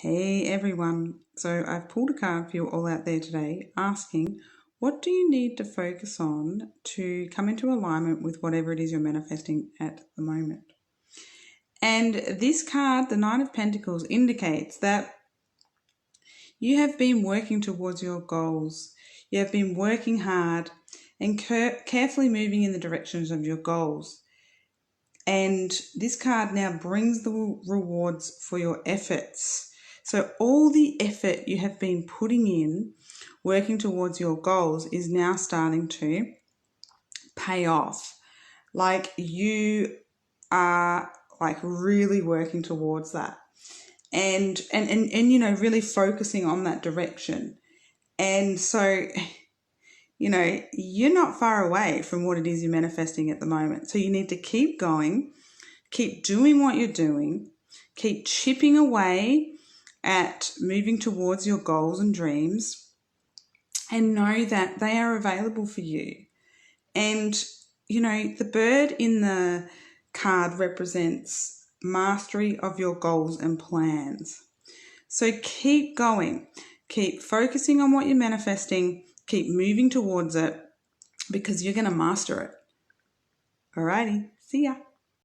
Hey everyone, so I've pulled a card for you all out there today asking, what do you need to focus on to come into alignment with whatever it is you're manifesting at the moment? And this card, the Nine of Pentacles, indicates that you have been working towards your goals. You have been working hard and carefully moving in the directions of your goals. And this card now brings the rewards for your efforts. So all the effort you have been putting in, working towards your goals, is now starting to pay off. Like you are really working towards that. And really focusing on that direction. And so, you're not far away from what it is you're manifesting at the moment. So you need to keep going, keep doing what you're doing, keep chipping away at moving towards your goals and dreams, and know that they are available for you. And, the bird in the card represents mastery of your goals and plans. So keep going, keep focusing on what you're manifesting, keep moving towards it, because you're going to master it. Alrighty, see ya.